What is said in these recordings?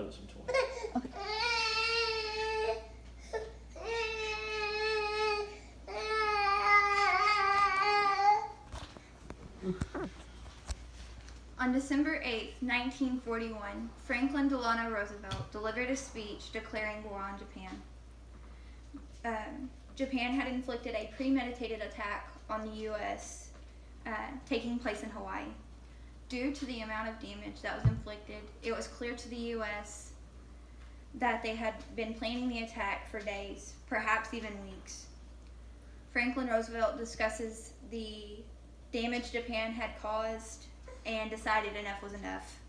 load some toys. On December 8, 1941, Franklin Delano Roosevelt delivered a speech declaring war on Japan. Japan had inflicted a premeditated attack on the U.S. Taking place in Hawaii. Due to the amount of damage that was inflicted, it was clear to the U.S. that they had been planning the attack for days, perhaps even weeks. Franklin Roosevelt discusses the damage Japan had caused and decided enough was enough.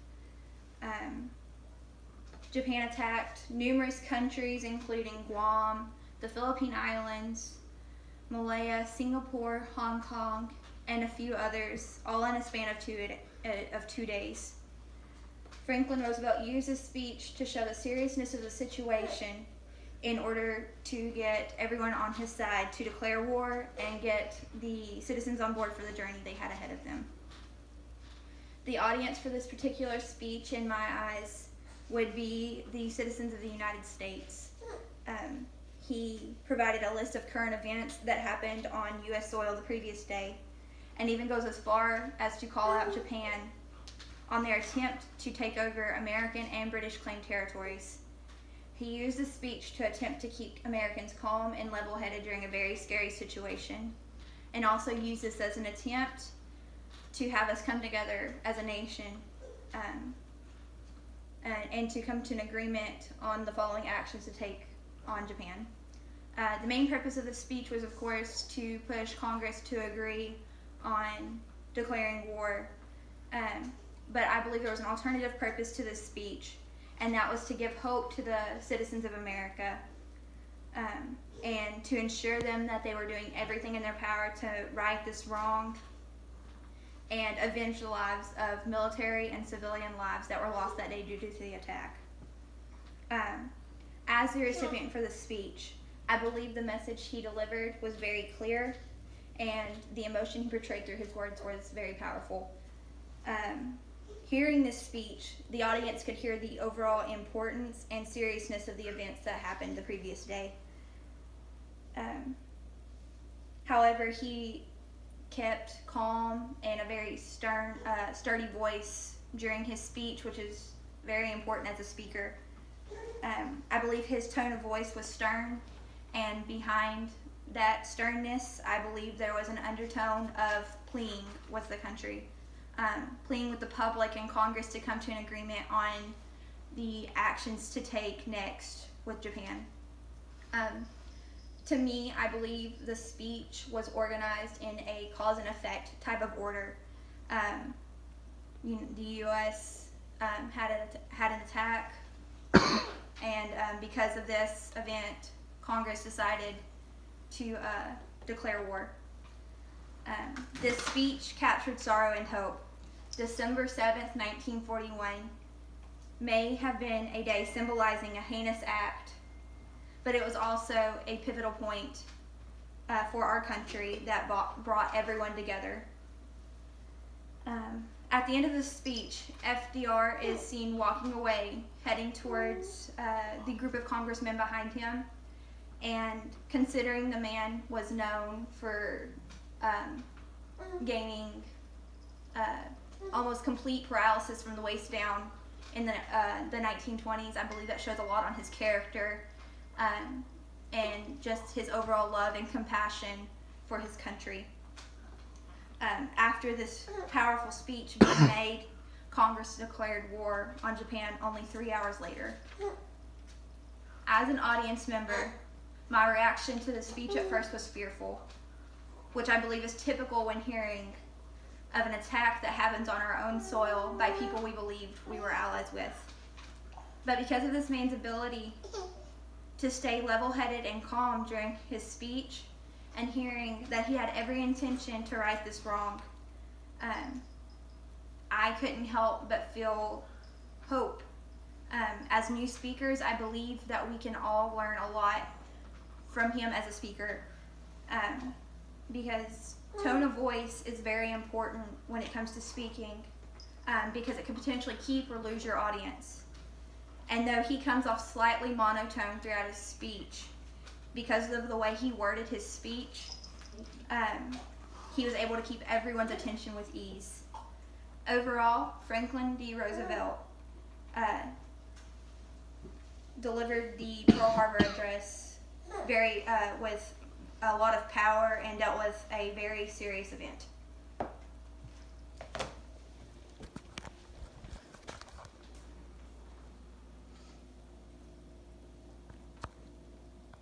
Japan attacked numerous countries, including Guam, the Philippine Islands, Malaya, Singapore, Hong Kong, and a few others, all in a span of 2 days. Franklin Roosevelt used his speech to show the seriousness of the situation in order to get everyone on his side to declare war and get the citizens on board for the journey they had ahead of them. The audience for this particular speech, in my eyes, would be the citizens of the United States. He provided a list of current events that happened on U.S. soil the previous day, and even goes as far as to call out Japan on their attempt to take over American and British claimed territories. He used the speech to attempt to keep Americans calm and level-headed during a very scary situation, and also used this as an attempt to have us come together as a nation and to come to an agreement on the following actions to take on Japan. The main purpose of the speech was, of course, to push Congress to agree on declaring war, but I believe there was an alternative purpose to this speech, and that was to give hope to the citizens of America and to ensure them that they were doing everything in their power to right this wrong and avenge the lives of military and civilian lives that were lost that day due to the attack. As the recipient for the speech, I believe the message he delivered was very clear, and the emotion he portrayed through his words was very powerful. Hearing this speech, the audience could hear the overall importance and seriousness of the events that happened the previous day. However, he kept calm and a very sturdy voice during his speech, which is very important as a speaker. I believe his tone of voice was stern, and behind that sternness, I believe there was an undertone of pleading with the country, pleading with the public and Congress to come to an agreement on the actions to take next with Japan. To me, I believe the speech was organized in a cause and effect type of order. The U.S. had an attack, and because of this event, Congress decided to declare war. This speech captured sorrow and hope. December 7th, 1941 may have been a day symbolizing a heinous act, but it was also a pivotal point for our country that brought everyone together. At the end of the speech, FDR is seen walking away, heading towards the group of congressmen behind him, and considering the man was known for gaining almost complete paralysis from the waist down in the 1920s, I believe that shows a lot on his character and just his overall love and compassion for his country. After this powerful speech being made, Congress declared war on Japan only 3 hours later. As an audience member, my reaction to the speech at first was fearful, which I believe is typical when hearing of an attack that happens on our own soil by people we believed we were allies with. But because of this man's ability to stay level-headed and calm during his speech, and hearing that he had every intention to right this wrong, I couldn't help but feel hope. As new speakers, I believe that we can all learn a lot from him as a speaker, because tone of voice is very important when it comes to speaking, because it can potentially keep or lose your audience. And though he comes off slightly monotone throughout his speech, because of the way he worded his speech, he was able to keep everyone's attention with ease. Overall, Franklin D. Roosevelt delivered the Pearl Harbor Address with a lot of power and dealt with a very serious event.